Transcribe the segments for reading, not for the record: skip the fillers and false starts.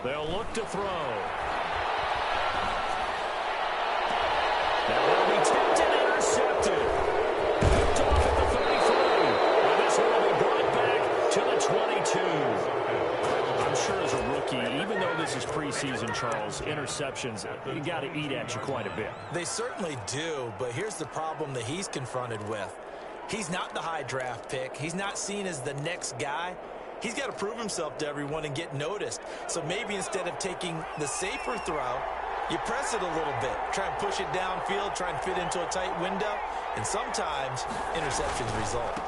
They'll look to throw. Now they'll be tipped and intercepted. Picked off at the 33. And this one will be brought back to the 22. I'm sure as a rookie, even though this is preseason, Charles, interceptions, you got to eat at you quite a bit. They certainly do, but here's the problem that he's confronted with. He's not the high draft pick. He's not seen as the next guy. He's got to prove himself to everyone and get noticed. So maybe instead of taking the safer throw, you press it a little bit. Try and push it downfield, try and fit into a tight window, and sometimes interceptions result.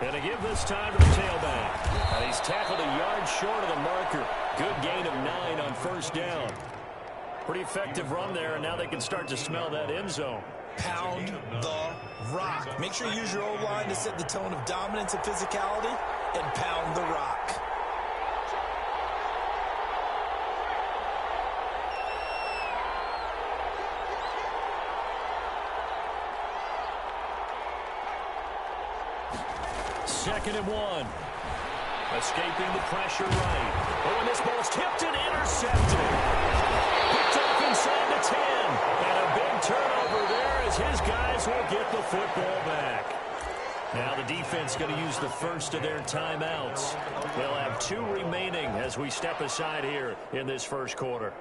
And to give this time to the tailback. And he's tackled a yard short of the marker. Good gain of 9 on first down. Pretty effective run there, and now they can start to smell that end zone. Pound the rock. Make sure you use your O-line to set the tone of dominance and physicality, and pound the rock. Second and 1. Escaping the pressure right. Oh, and this ball's tipped and intercepted. Picked off inside the 10. And a big turnover there as his guys will get the football back. Now the defense going to use the first of their timeouts. They'll have 2 remaining as we step aside here in this first quarter.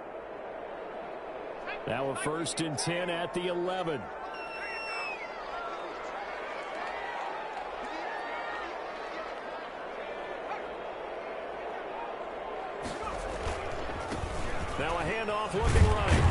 Now a 1st and 10 at the 11. Now a handoff looking right.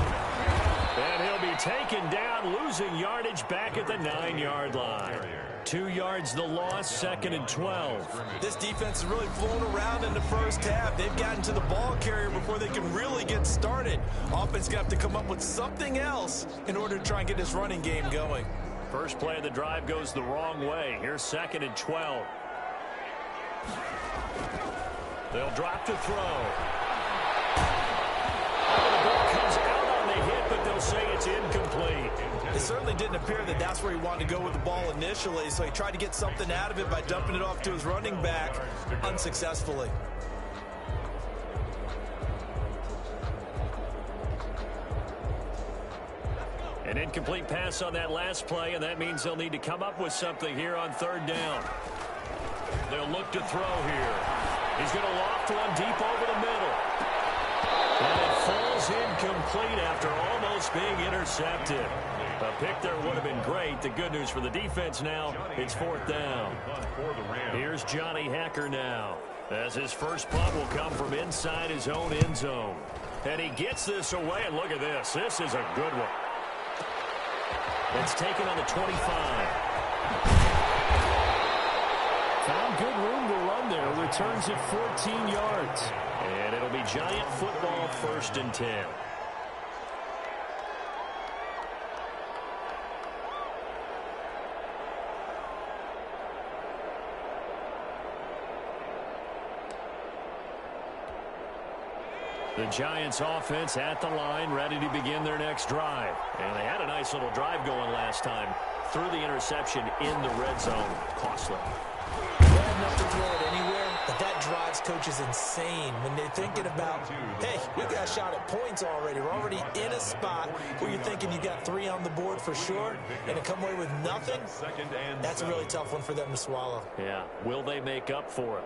And he'll be taken down, losing yardage back at the 9-yard line. 2 yards the loss, 2nd and 12. This defense is really flown around in the first half. They've gotten to the ball carrier before they can really get started. Offense got to have to come up with something else in order to try and get this running game going. First play of the drive goes the wrong way. Here's 2nd and 12. They'll drop to throw. The ball comes out on the hit, but they'll say it's incomplete. It certainly didn't appear that that's where he wanted to go with the ball initially, so he tried to get something out of it by dumping it off to his running back unsuccessfully. An incomplete pass on that last play, and that means they'll need to come up with something here on 3rd down. They'll look to throw here. He's going to loft one deep over the middle. And it falls incomplete after almost being intercepted. A pick there would have been great. The good news for the defense now, it's 4th down. Here's Johnny Hacker now, as his first punt will come from inside his own end zone. And he gets this away, and look at this. This is a good one. It's taken on the 25. Found good room to run there. Returns it 14 yards. And it'll be Giant football, 1st and 10. The Giants offense at the line, ready to begin their next drive. And they had a nice little drive going last time. Threw the interception in the red zone. Costly. Bad enough to throw it anywhere, but that drives coaches insane when they're thinking about, hey, we got a shot at points already. We're already in a spot where you're thinking you got 3 on the board for sure, and to come away with nothing, that's a really tough one for them to swallow. Yeah. Will they make up for it?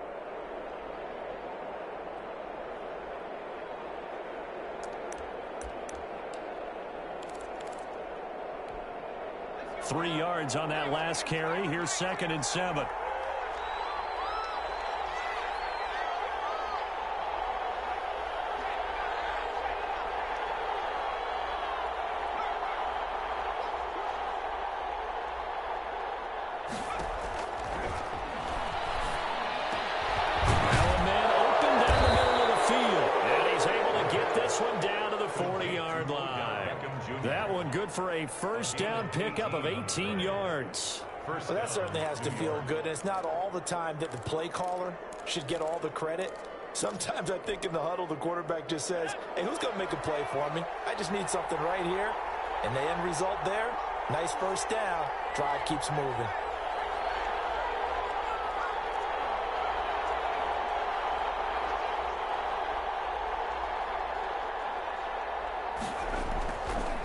Three yards on that last carry. Here's 2nd and 7. For a first down pickup of 18 yards. Well, that certainly has to feel good. And it's not all the time that the play caller should get all the credit. Sometimes I think in the huddle, the quarterback just says, hey, who's going to make a play for me? I just need something right here. And the end result there, nice first down. Drive keeps moving.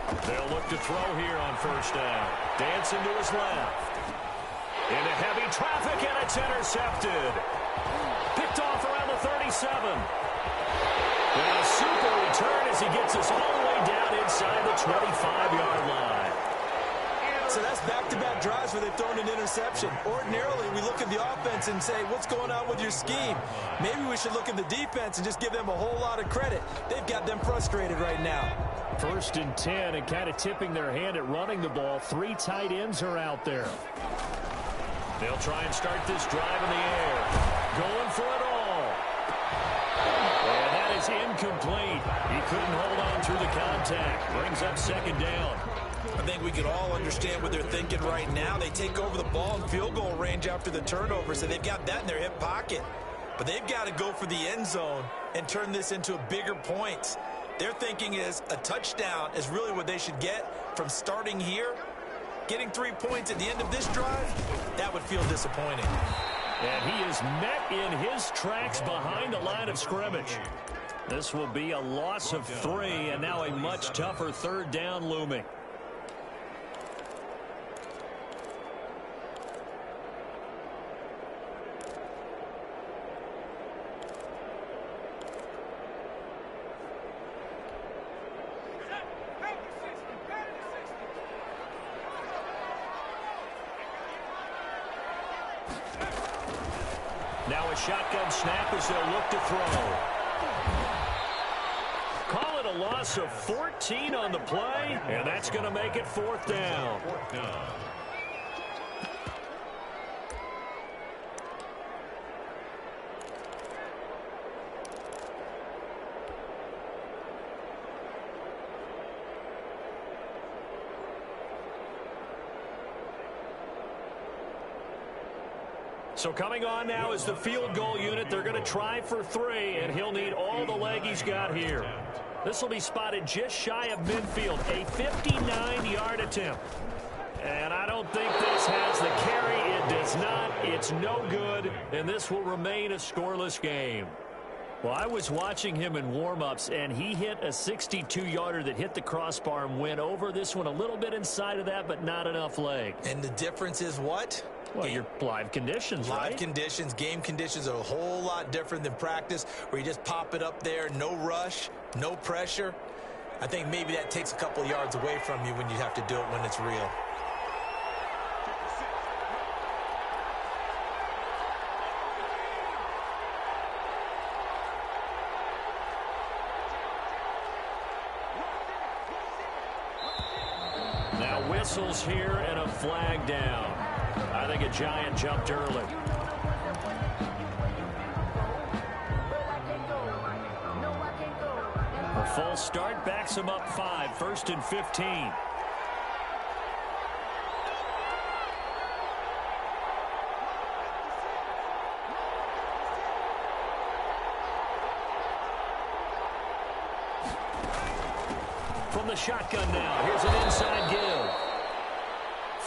They'll look to throw here on first down. Dancing to his left. Into heavy traffic, and it's intercepted. Picked off around the 37. And a super return as he gets us all the way down inside the 25-yard line. So that's back-to-back drives where they've thrown an interception. Ordinarily, we look at the offense and say, what's going on with your scheme? Maybe we should look at the defense and just give them a whole lot of credit. They've got them frustrated right now. 1st and 10, and kind of tipping their hand at running the ball. 3 tight ends are out there. They'll try and start this drive in the air. Going for it all. And that is incomplete. He couldn't hold on through the contact. Brings up 2nd down. I think we can all understand what they're thinking right now. They take over the ball in field goal range after the turnover, so they've got that in their hip pocket. But they've got to go for the end zone and turn this into a bigger point. Their thinking is a touchdown is really what they should get from starting here. Getting 3 points at the end of this drive, that would feel disappointing. And he is met in his tracks behind the line of scrimmage. This will be a loss of 3, and now a much tougher 3rd down looming. Now a shotgun snap as they'll look to throw. Call it a loss of 14 on the play, and that's going to make it 4th down. So coming on now is the field goal unit. They're going to try for 3, and he'll need all the leg he's got here. This will be spotted just shy of midfield, a 59-yard attempt. And I don't think this has the carry. It does not. It's no good, and this will remain a scoreless game. Well, I was watching him in warm-ups, and he hit a 62-yarder that hit the crossbar and went over. This one a little bit inside of that, but not enough leg. And the difference is what? Well, your live conditions, right? Live conditions, game conditions are a whole lot different than practice, where you just pop it up there, no rush, no pressure. I think maybe that takes a couple of yards away from you when you have to do it when it's real. Now whistles here and a flag down. I think a Giant jumped early. A full start backs him up 5, 1st and 15. From the shotgun now, here's an inside give.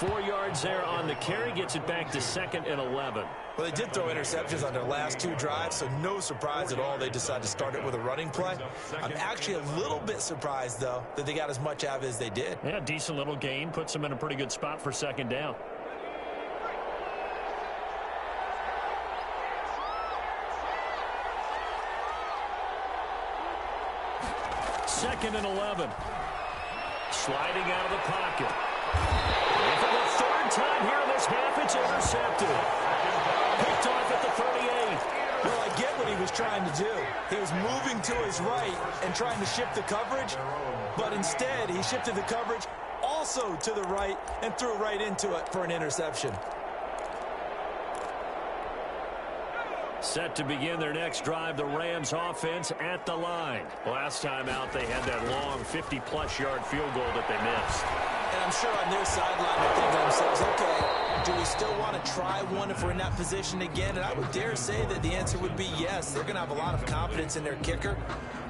4 yards there on the carry, gets it back to 2nd and 11. Well, they did throw interceptions on their last 2 drives, so no surprise at all they decided to start it with a running play. I'm actually a little bit surprised, though, that they got as much out of it as they did. Yeah, decent little gain, puts them in a pretty good spot for 2nd down. Second and 11. Sliding out of the pocket. And for the 3rd time here in this half, it's intercepted. Picked off at the 38. Well, I get what he was trying to do. He was moving to his right and trying to shift the coverage, but instead he shifted the coverage also to the right and threw right into it for an interception. Set to begin their next drive, the Rams offense at the line. Last time out, they had that long 50-plus yard field goal that they missed. And I'm sure on their sideline they're thinking to themselves, okay, do we still want to try one if we're in that position again? And I would dare say that the answer would be yes. They're going to have a lot of confidence in their kicker.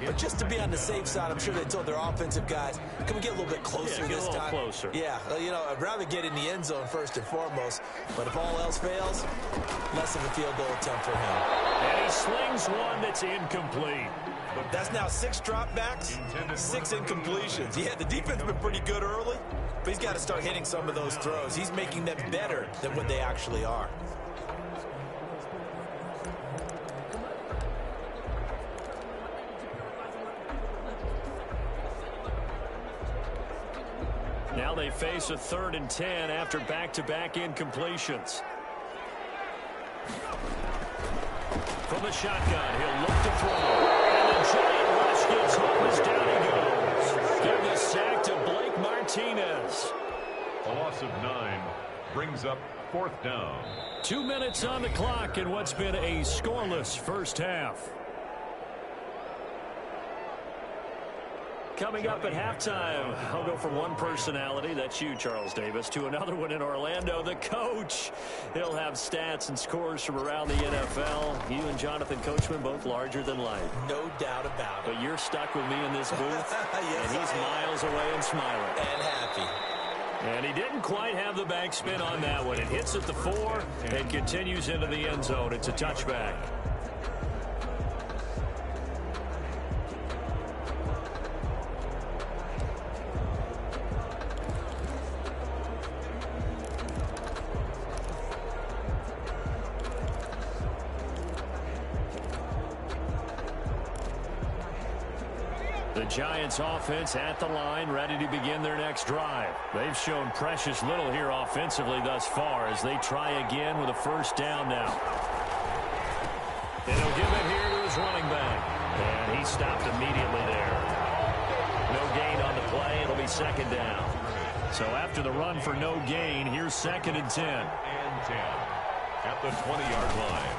But just to be on the safe side, I'm sure they told their offensive guys, can we get a little bit closer this time? Closer. Yeah, you know, I'd rather get in the end zone first and foremost. But if all else fails, less of a field goal attempt for him. And he slings one that's incomplete. That's now 6 dropbacks, 6 incompletions. Yeah, the defense has been pretty good early, but he's got to start hitting some of those throws. He's making them better than what they actually are. Now they face a 3rd and 10 after back-to-back incompletions. From the shotgun, he'll look to throw. And the giant rush gets home as down he goes. Give the sack to Blake Martinez. A loss of 9 brings up 4th down. 2 minutes on the clock in what's been a scoreless first half. Coming up at halftime, I'll go from one personality, that's you, Charles Davis, to another one in Orlando, the coach. He'll have stats and scores from around the NFL. You and Jonathan Coachman both larger than life. No doubt about it. But you're stuck with me in this booth, yes, and he's miles away and smiling. And happy. And he didn't quite have the back spin on that one. It hits at the 4 and continues into the end zone. It's a touchback. The Giants offense at the line, ready to begin their next drive. They've shown precious little here offensively thus far as they try again with a first down now. And he'll give it here to his running back. And he stopped immediately there. No gain on the play. It'll be 2nd down. So after the run for no gain, here's 2nd and 10. And 10 at the 20-yard line.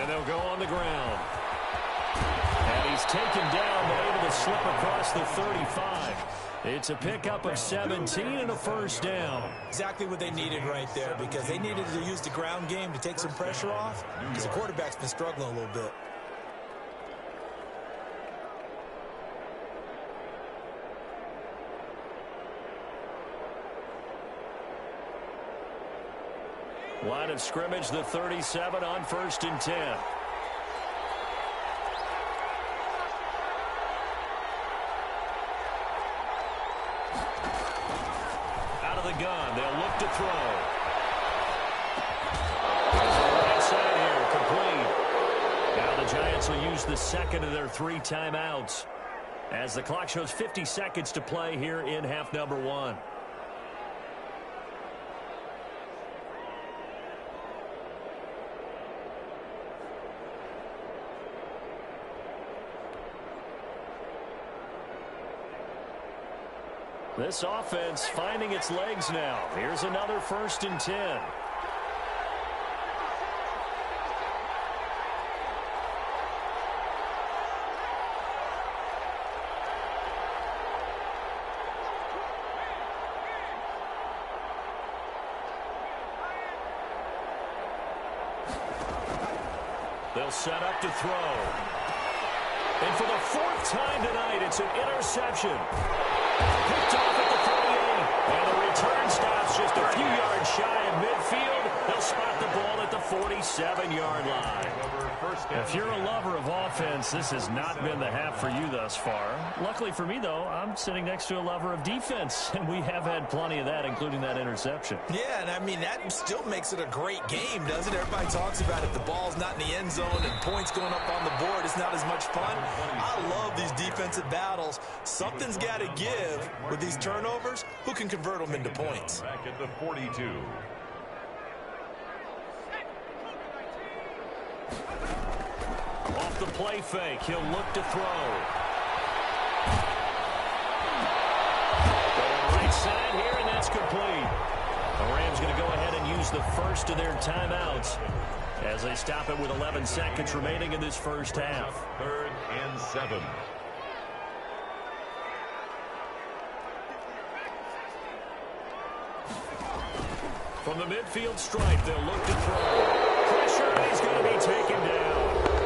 And they'll go on the ground. And he's taken down, but able to slip across the 35. It's a pickup of 17 and a first down. Exactly what they needed right there, because they needed to use the ground game to take some pressure off, because the quarterback's been struggling a little bit. Line of scrimmage, the 37 on 1st and 10. Gun. They'll look to throw. Right side here, complete. Now the Giants will use the 2nd of their 3 timeouts as the clock shows 50 seconds to play here in half number 1. This offense finding its legs now. Here's another 1st and 10. They'll set up to throw. And for the 4th time tonight, it's an interception. Picked off at the 38, and the return stops just a few yards shy of midfield. They'll spot the ball at the 47-yard line. If you're a lover of offense, this has not been the half for you thus far. Luckily for me, though, I'm sitting next to a lover of defense, and we have had plenty of that, including that interception. Yeah, and I mean, that still makes it a great game, doesn't it? Everybody talks about if the ball's not in the end zone and points going up on the board, it's not as much fun. I love these defensive battles. Something's got to give with these turnovers. Who can convert them into points? Back at the 42. Off the play fake, he'll look to throw. Going right side here, and that's complete. The Rams going to go ahead and use the first of their timeouts as they stop it with 11 seconds remaining in this first half. 3rd and 7. From the midfield stripe, they'll look to throw. Pressure, and he's going to be taken down.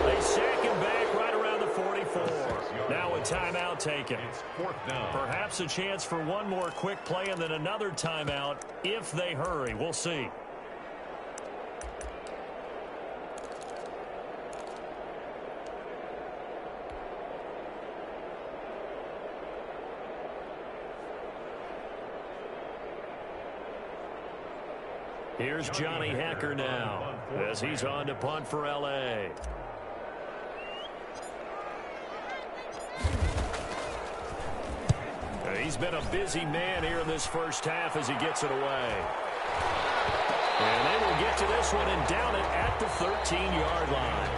They sack him back right around the 44. Now a timeout taken. It's 4th down. Perhaps a chance for one more quick play and then another timeout if they hurry. We'll see. Here's Johnny Hacker now as he's on to punt for L.A. He's been a busy man here in this first half as he gets it away. And they will get to this one and down it at the 13-yard line.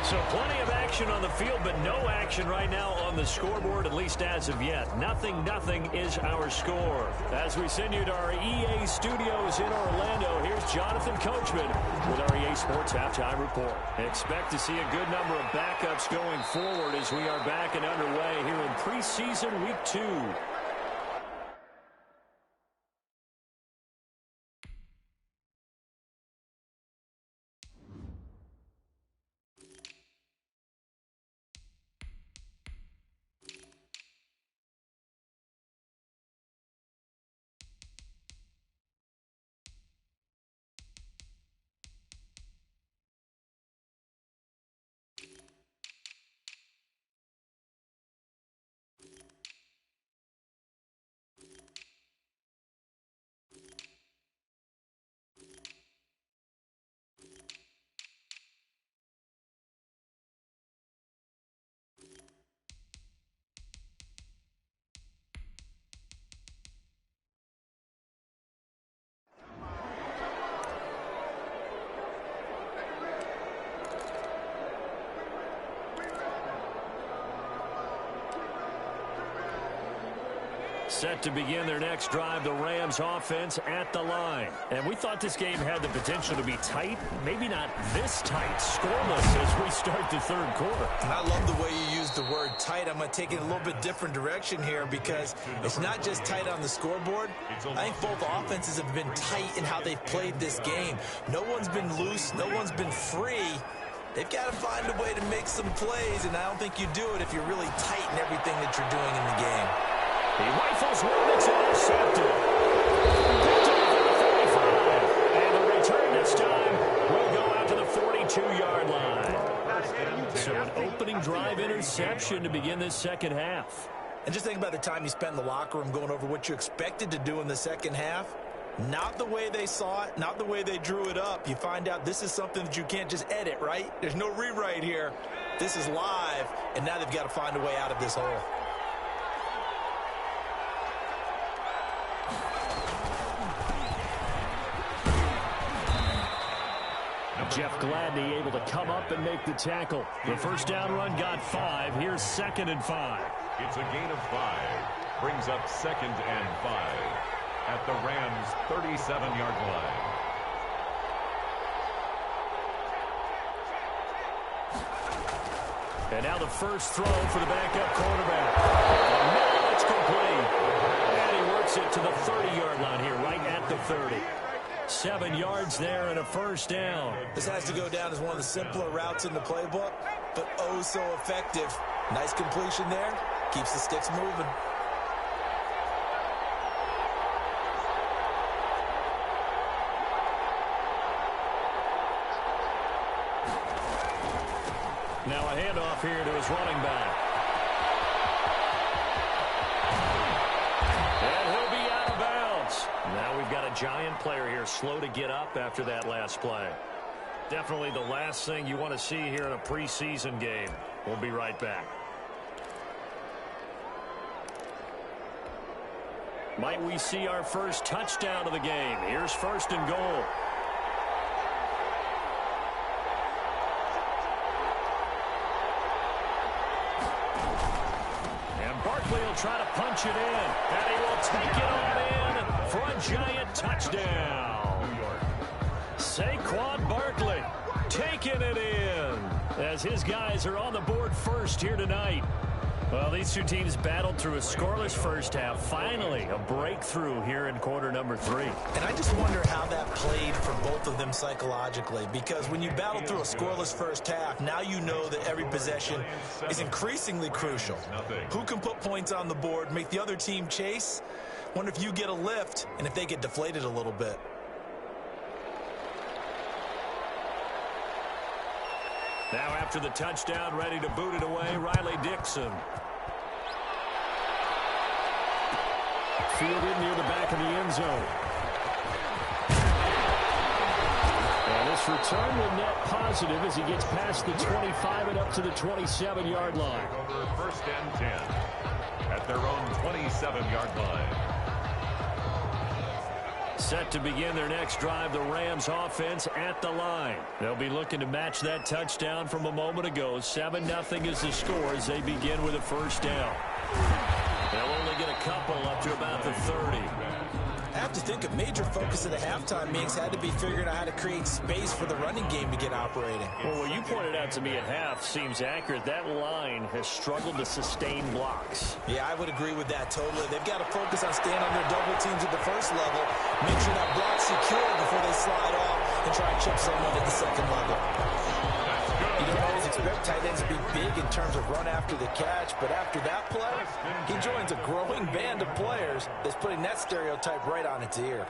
So plenty of action on the field, but no action right now on the scoreboard, at least as of yet. Nothing is our score. As we send you to our EA studios in Orlando, here's Jonathan Coachman with our EA Sports Halftime Report. Expect to see a good number of backups going forward as we are back and underway here in preseason week 2. Set to begin their next drive, the Rams offense at the line. And we thought this game had the potential to be tight, maybe not this tight, scoreless as we start the third quarter. And I love the way you use the word tight. I'm going to take it a little bit different direction here because it's not just tight on the scoreboard. I think both offenses have been tight in how they've played this game. No one's been loose. No one's been free. They've got to find a way to make some plays, and I don't think you do it if you're really tight in everything that you're doing in the game. He rifles one that's intercepted. Picked up at the 45. And the return this time will go out to the 42-yard line. So an opening drive interception to begin this second half. And just think about the time you spent in the locker room going over what you expected to do in the second half. Not the way they saw it, not the way they drew it up. You find out this is something that you can't just edit, right? There's no rewrite here. This is live, and now they've got to find a way out of this hole. Jeff Gladney able to come up and make the tackle. The first down run got 5. Here's 2nd and 5. It's a gain of 5. Brings up 2nd and 5 at the Rams' 37-yard line. And now the first throw for the backup quarterback. Now it's complete. And he works it to the 30-yard line here, right at the 30. 7 yards there and a first down. This has to go down as one of the simpler routes in the playbook, but oh so effective. Nice completion there. Keeps the sticks moving. Now a handoff here to his running back. And he'll be out of bounds. Now we've got a giant player here slow to get up after that last play. Definitely the last thing you want to see here in a preseason game. We'll be right back. Might we see our first touchdown of the game? Here's 1st and goal. He'll try to punch it in, and he will take it on in for a giant touchdown. Saquon Barkley taking it in as his guys are on the board first here tonight. Well, these two teams battled through a scoreless first half. Finally, a breakthrough here in quarter number 3. And I just wonder how that played for both of them psychologically, because when you battle through a scoreless first half, now you know that every possession is increasingly crucial. Who can put points on the board, make the other team chase? Wonder if you get a lift and if they get deflated a little bit. Now after the touchdown, ready to boot it away, Riley Dixon. Fielded near the back of the end zone. This return will net positive as he gets past the 25 and up to the 27-yard line. Over 1st and 10 at their own 27-yard line. Set to begin their next drive, the Rams offense at the line. They'll be looking to match that touchdown from a moment ago. 7-0 is the score as they begin with a first down. They'll only get a couple up to about the 30. I have to think a major focus of the halftime meetings had to be figuring out how to create space for the running game to get operating. Well, what you pointed out to me at half seems accurate. That line has struggled to sustain blocks. Yeah, I would agree with that totally. They've got to focus on staying on their double teams at the first level, make sure that block's secure before they slide off and try and chip someone at the second level. You don't always expect tight ends to be big in terms of run after the catch, but after that play, he joins a growing band of players that's putting that stereotype right on its ear.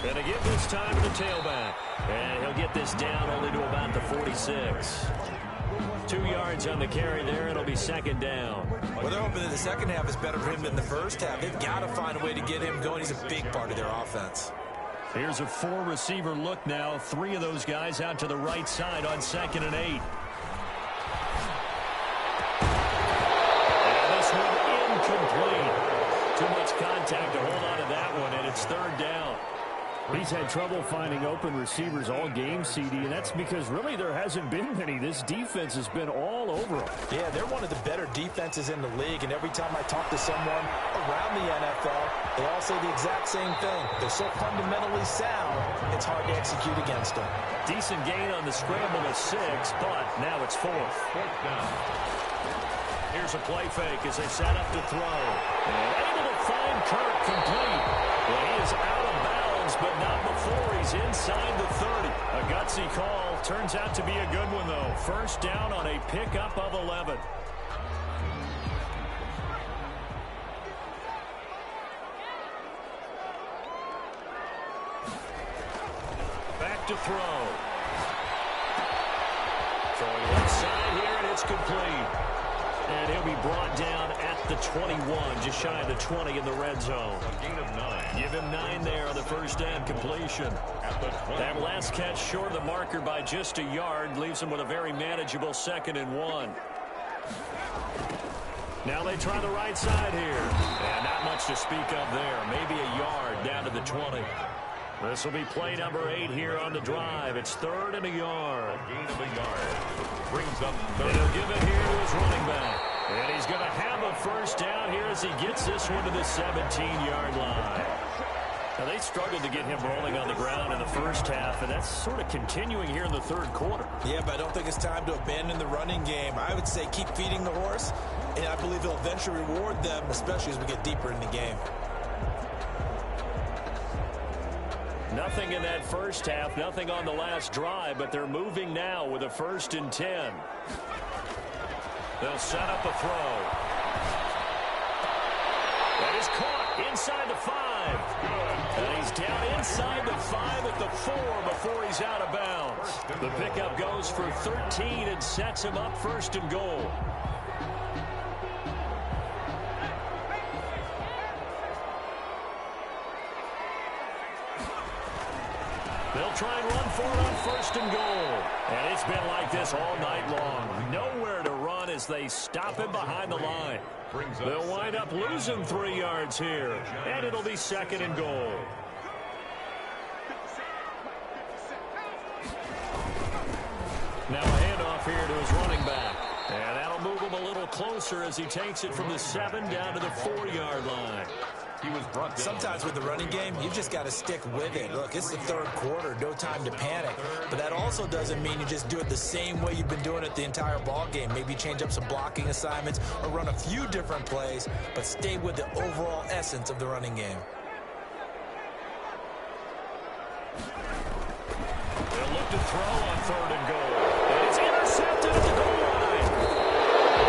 Going to give this time to the tailback. And he'll get this down only to about the 46. 2 yards on the carry there. It'll be second down. Well, they're hoping that the second half is better for him than the first half. They've got to find a way to get him going. He's a big part of their offense. Here's a 4-receiver look now. 3 of those guys out to the right side on 2nd and 8. And this one incomplete. Too much contact to hold on to that one, and it's 3rd down. He's had trouble finding open receivers all game, CD, and that's because really there hasn't been many. This defense has been all over them. Yeah, they're one of the better defenses in the league, and every time I talk to someone around the NFL, they all say the exact same thing. They're so fundamentally sound, it's hard to execute against them. Decent gain on the scramble of 6, but now it's 4th. 4th down. Here's a play fake as they set up to throw. And able to find Kirk complete. Well, he is out of bounds, but not before he's inside the 30. A gutsy call. Turns out to be a good one, though. First down on a pickup of 11. Back to throw. Throwing left side here, and it's complete. And he'll be brought down at the 21, just shy of the 20 in the red zone. A gain of 9. Give him 9 there on the first down completion. At the 20. That last catch short of the marker by just a yard leaves him with a very manageable 2nd and 1. Now they try the right side here. And not much to speak of there. Maybe a yard down to the 20. This will be play number 8 here on the drive. It's 3rd and a yard. A gain of a yard. Brings up 3rd. And he'll give it here to his running back. And he's going to have a first down here as he gets this one to the 17-yard line. Now, they struggled to get him rolling on the ground in the first half, and that's sort of continuing here in the 3rd quarter. Yeah, but I don't think it's time to abandon the running game. I would say keep feeding the horse, and I believe he'll eventually reward them, especially as we get deeper in the game. Nothing in that first half, nothing on the last drive, but they're moving now with a 1st and 10. They'll set up a throw. That is caught inside the 5. And he's down inside the 5 at the 4 before he's out of bounds. The pickup goes for 13 and sets him up 1st and goal. They'll try and run for it on 1st and goal. And it's been like this all night long. Nowhere to run as they stop him behind the line. They'll wind up losing 3 yards here. And it'll be 2nd and goal. Now a handoff here to his running back. And that'll move him a little closer as he takes it from the 7 down to the 4-yard line. He was brought down. Sometimes with the running game, you just got to stick with it. Look, it's the 3rd quarter, no time to panic. But that also doesn't mean you just do it the same way you've been doing it the entire ball game. Maybe change up some blocking assignments or run a few different plays, but stay with the overall essence of the running game. They'll look to throw on 3rd and goal. And it's intercepted at the goal line.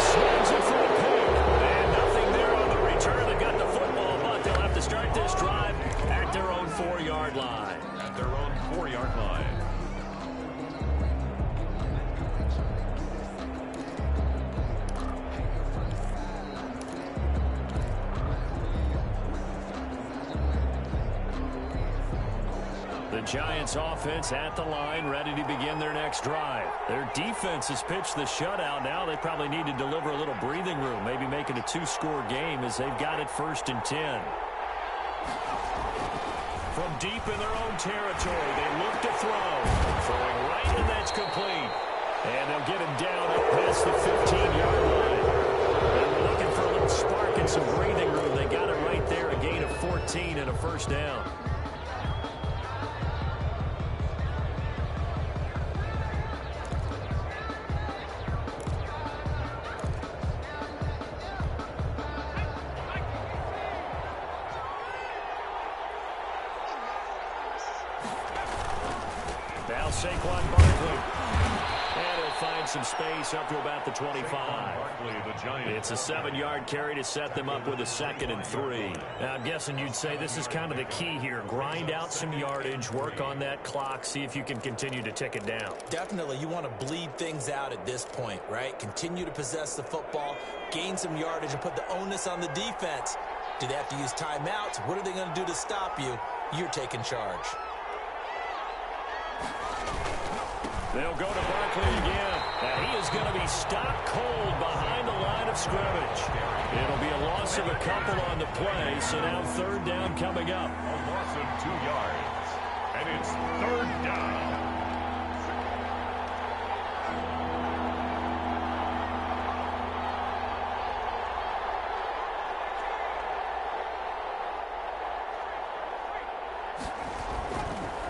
Swings it for a pick. And nothing there on the return that got the football, but they'll have to start this drive at their own 4-yard line. At their own 4-yard line. The Giants offense at the line, ready to begin their next drive. Their defense has pitched the shutout. Now they probably need to deliver a little breathing room, maybe make it a two-score game as they've got it 1st and 10. From deep in their own territory, they look to throw. Throwing right, and that's complete. And they'll get him down up past the 15-yard line. And we're looking for a little spark and some breathing room. They got it right there, a gain of 14 and a 1st down. Now Saquon Barkley. And he'll find some space up to about the 25. It's a 7-yard carry to set them up with a 2nd and 3. Now, I'm guessing you'd say this is kind of the key here. Grind out some yardage, work on that clock, see if you can continue to tick it down. Definitely. You want to bleed things out at this point, right? Continue to possess the football, gain some yardage, and put the onus on the defense. Do they have to use timeouts? What are they going to do to stop you? You're taking charge. They'll go to Barkley again. And he is going to be stopped cold behind the line of scrimmage. It'll be a loss of a couple on the play, so now 3rd down coming up. A loss of 2 yards. And it's 3rd down.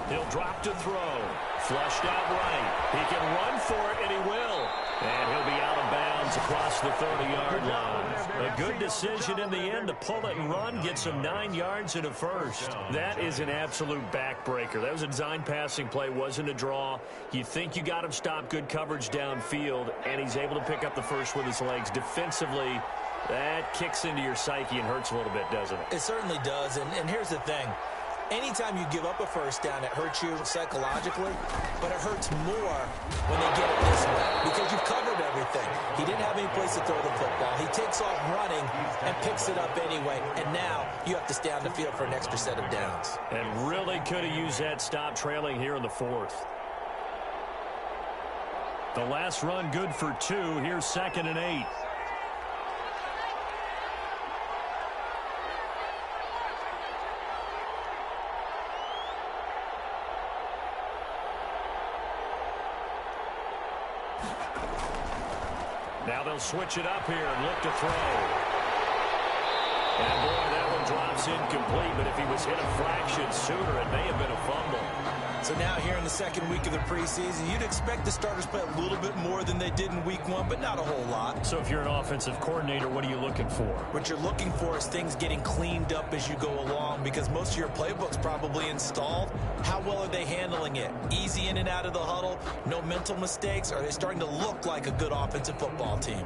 He'll drop to throw. Flushed out right. He can run for it, and he will. And he'll be out of bounds across the 30-yard line. A good decision in the end to pull it and run, get some 9 yards and a 1st. That is an absolute backbreaker. That was a design passing play, wasn't a draw. You think you got him stopped, good coverage downfield, and he's able to pick up the 1st with his legs. Defensively, that kicks into your psyche and hurts a little bit, doesn't it? It certainly does, and here's the thing. Anytime you give up a 1st down, it hurts you psychologically, but it hurts more when they get it this way because you've covered everything. He didn't have any place to throw the football. He takes off running and picks it up anyway, and now you have to stay on the field for an extra set of downs. And really could have used that stop trailing here in the 4th. The last run good for 2. Here's 2nd and 8. Now they'll switch it up here and look to throw. And boy, that one drops incomplete, but if he was hit a fraction sooner, it may have been a fumble. So now here in the 2nd week of the preseason, you'd expect the starters play a little bit more than they did in week 1, but not a whole lot. So if you're an offensive coordinator, what are you looking for? What you're looking for is things getting cleaned up as you go along because most of your playbook's probably installed. How well are they handling it? Easy in and out of the huddle? No mental mistakes? Are they starting to look like a good offensive football team?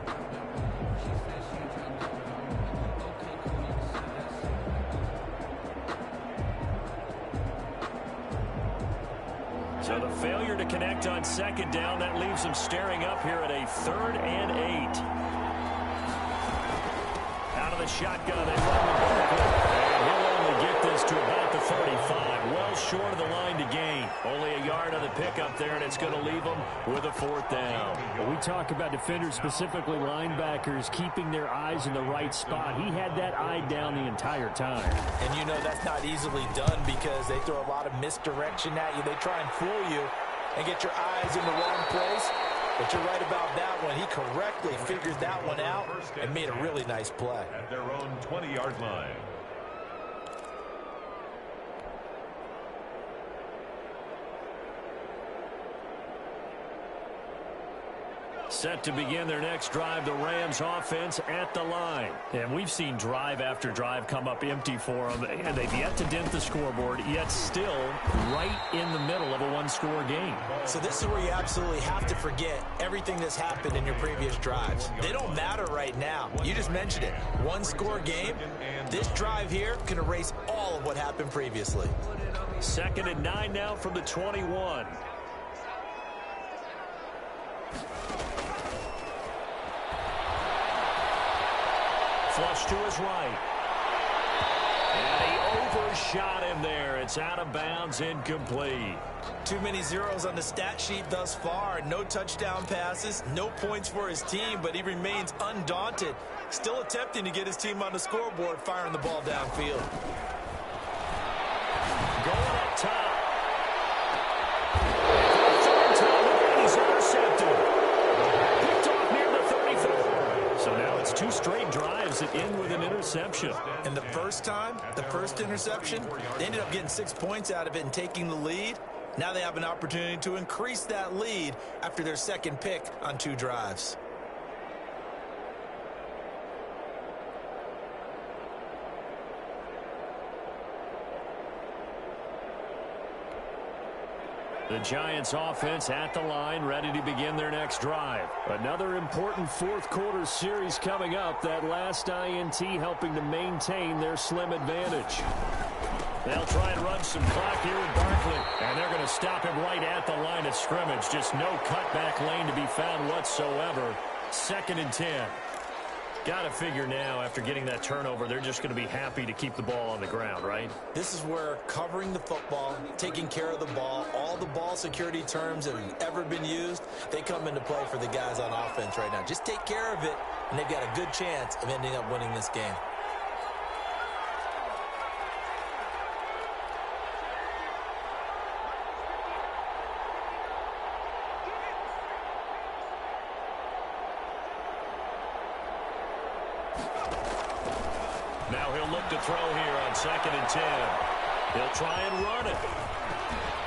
So the failure to connect on 2nd down, that leaves them staring up here at a 3rd and 8. Out of the shotgun, they run the Barkley. And he'll only get this to about the 35. Well short of the line to gain. Only a yard on the pickup there, and it's going to leave them with a 4th down. Well, we talk about defenders, specifically linebackers, keeping their eyes in the right spot. He had that eye down the entire time. And you know that's not easily done because they throw a lot of misdirection at you. They try and fool you and get your eyes in the wrong place. But you're right about that one. He correctly figured that one out and made a really nice play. At their own 20-yard line. Set to begin their next drive, the Rams offense at the line. And we've seen drive after drive come up empty for them, and they've yet to dent the scoreboard, yet still right in the middle of a one-score game. So this is where you absolutely have to forget everything that's happened in your previous drives. They don't matter right now. You just mentioned it. One-score game. This drive here can erase all of what happened previously. 2nd and 9 now from the 21. Flush to his right. And he First shot in there. It's out of bounds, incomplete. Too many zeros on the stat sheet thus far. No touchdown passes, no points for his team, but he remains undaunted. Still attempting to get his team on the scoreboard, firing the ball downfield. Going up top. He's intercepted. Picked off near the 34. So now it's 2 straight drives that end with an interception. And the first time, the first interception, they ended up getting 6 points out of it and taking the lead. Now they have an opportunity to increase that lead after their second pick on 2 drives. The Giants offense at the line, ready to begin their next drive. Another important fourth quarter series coming up. That last INT helping to maintain their slim advantage. They'll try and run some clock here with Barkley. And they're going to stop him right at the line of scrimmage. Just no cutback lane to be found whatsoever. 2nd and 10. Got to figure now, after getting that turnover, they're just going to be happy to keep the ball on the ground, right? This is where covering the football, taking care of the ball, all the ball security terms that have ever been used, they come into play for the guys on offense right now. Just take care of it, and they've got a good chance of ending up winning this game. Now he'll look to throw here on 2nd and 10. He'll try and run it.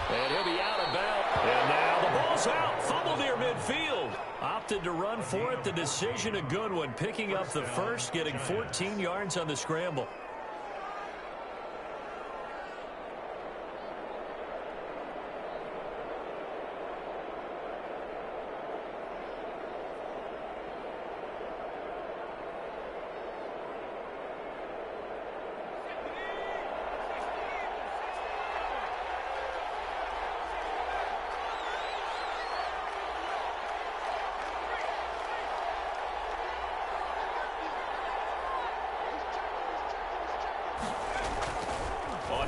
And he'll be out of bounds. And now the ball's out. Fumble near midfield. Opted to run for it. The decision a good one. Picking up the first, getting 14 yards on the scramble.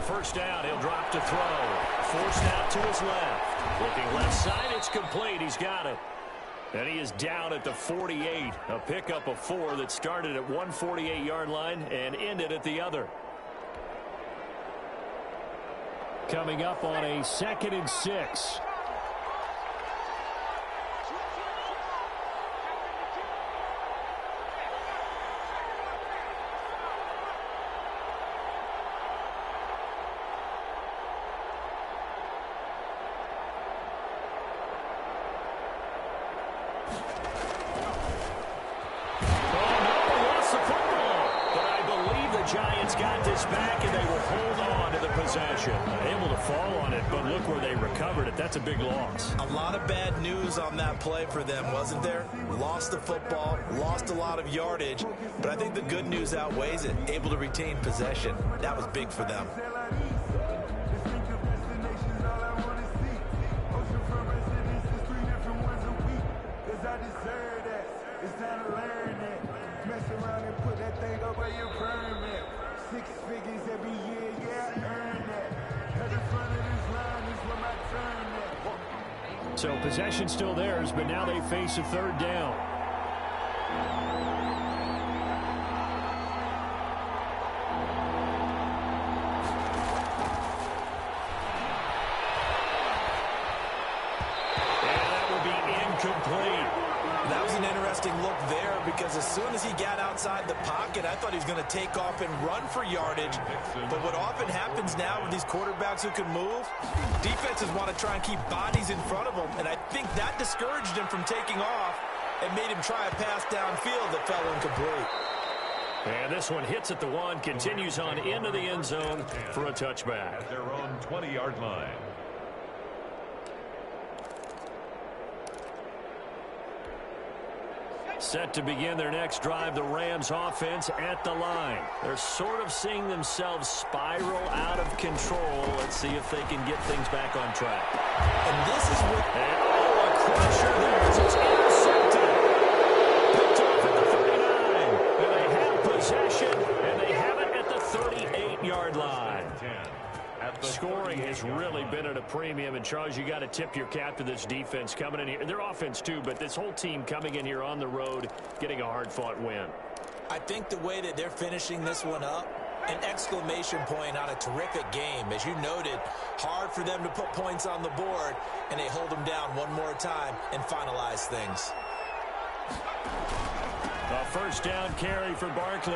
First down, he'll drop to throw. Forced out to his left. Looking left side, it's complete. He's got it. And he is down at the 48. A pickup of 4 that started at 148-yard line and ended at the other. Coming up on a 2nd and 6. Giants got this back, and they will hold on to the possession. Able to fall on it, but look where they recovered it. That's a big loss. A lot of bad news on that play for them, wasn't there? Lost the football, lost a lot of yardage, but I think the good news outweighs it. Able to retain possession. That was big for them. So possession still theirs, but now they face a 3rd down. And that will be incomplete. That was an interesting look there because as soon as he got outside the pocket, I thought he was going to take off and run for yardage. But what often happens now with these quarterbacks who can move, defenses want to try and keep bodies in front of them. And I think that discouraged him from taking off and made him try a pass downfield that fell incomplete. And this one hits at the 1, continues on into the end zone for a touchback. At their own 20-yard line. Set to begin their next drive, the Rams offense at the line. They're sort of seeing themselves spiral out of control. Let's see if they can get things back on track. And this is what... a crusher there as it's intercepted. Picked off at the 39. And they have possession, and they have it at the 38-yard 20-yard line. Scoring has really been at a premium, and Charles, you got to tip your cap to this defense coming in here. Their offense too, but this whole team coming in here on the road, getting a hard-fought win. I think the way that they're finishing this one up, an exclamation point on a terrific game. As you noted, hard for them to put points on the board, and they hold them down one more time and finalize things. A first down carry for Barkley.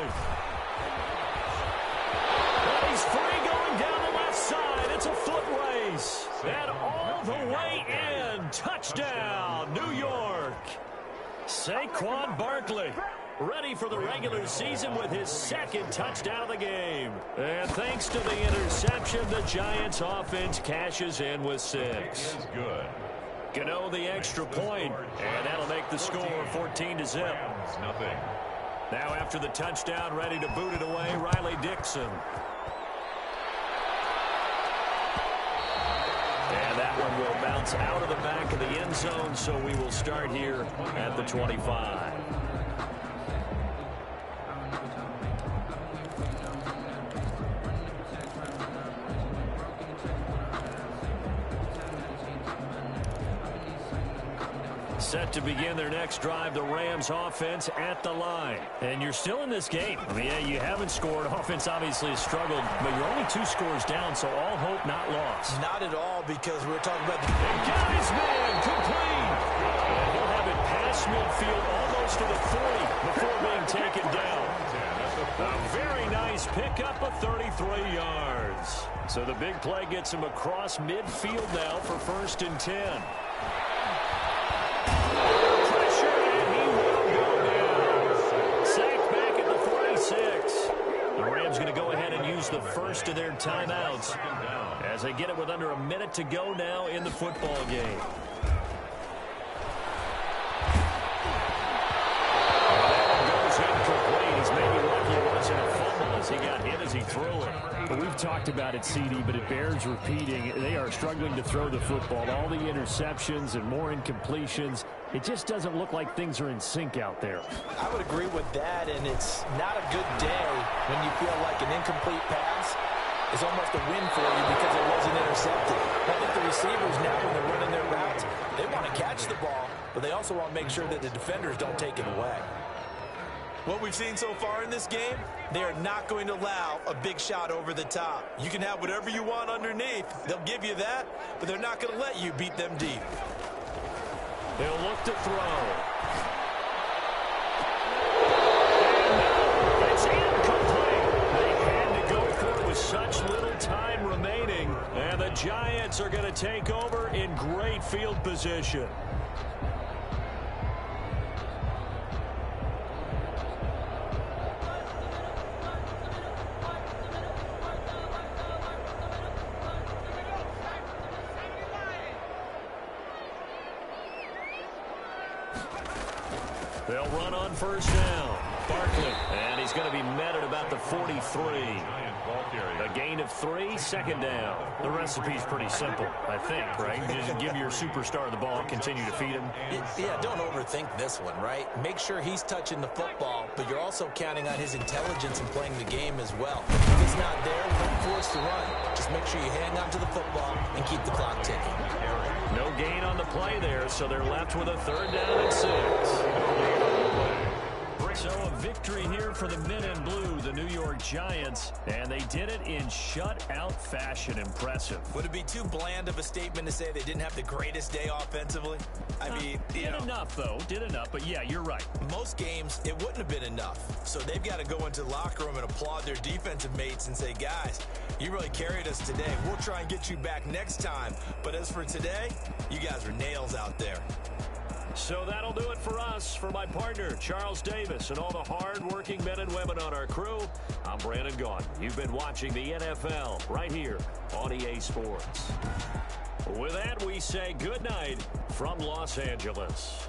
He's free going down the left side. It's a foot race. And all the way in. Touchdown, New York. Saquon Barkley, ready for the regular season with his second touchdown of the game. And thanks to the interception, the Giants offense cashes in with 6. Good. Gano the extra point, and that'll make the score 14-0. Nothing. Now after the touchdown, ready to boot it away, Riley Dixon. And that one will bounce out of the back of the end zone, so we will start here at the 25. Set to begin their next drive, the Rams offense at the line. And you're still in this game. I mean, yeah, you haven't scored. Offense obviously has struggled, but you're only 2 scores down, so all hope not lost. Not at all, because we're talking about the... And got his man complete. And he'll have it past midfield almost to the 40 before being taken down. A very nice pickup of 33 yards. So the big play gets him across midfield now for 1st and 10. Going to go ahead and use the first of their timeouts as they get it with under a minute to go now in the football game. Goes incomplete. He's maybe lucky it wasn't a fumble as he got hit as he threw it. But we've talked about it, CD, but it bears repeating. They are struggling to throw the football. All the interceptions and more incompletions. It just doesn't look like things are in sync out there. I would agree with that, and it's not a good day when you feel like an incomplete pass is almost a win for you because it wasn't intercepted. I think the receivers now, when they're running their routes, they want to catch the ball, but they also want to make sure that the defenders don't take it away. What we've seen so far in this game, they are not going to allow a big shot over the top. You can have whatever you want underneath. They'll give you that, but they're not going to let you beat them deep. They'll look to throw. And it's incomplete. They had to go for it with such little time remaining. And the Giants are going to take over in great field position. They'll run on first down. Barkley, and he's going to be met at about the 43. A gain of 3, 2nd down. The recipe's pretty simple, I think, right? Just give your superstar the ball, continue to feed him. Yeah, don't overthink this one, right? Make sure he's touching the football, but you're also counting on his intelligence in playing the game as well. If he's not there, don't force the run. Just make sure you hang on to the football and keep the clock ticking. No gain on the play there, so they're left with a 3rd down and 6. So a victory here for the men in blue, the New York Giants, and they did it in shutout fashion. Impressive. Would it be too bland of a statement to say they didn't have the greatest day offensively? I mean, did enough, though. Did enough, but yeah, you're right. Most games, it wouldn't have been enough. So they've got to go into the locker room and applaud their defensive mates and say, guys, you really carried us today. We'll try and get you back next time. But as for today, you guys are nails out there. So that'll do it for us. For my partner, Charles Davis, and all the hard-working men and women on our crew, I'm Brandon Gaudin. You've been watching the NFL right here on EA Sports. With that, we say good night from Los Angeles.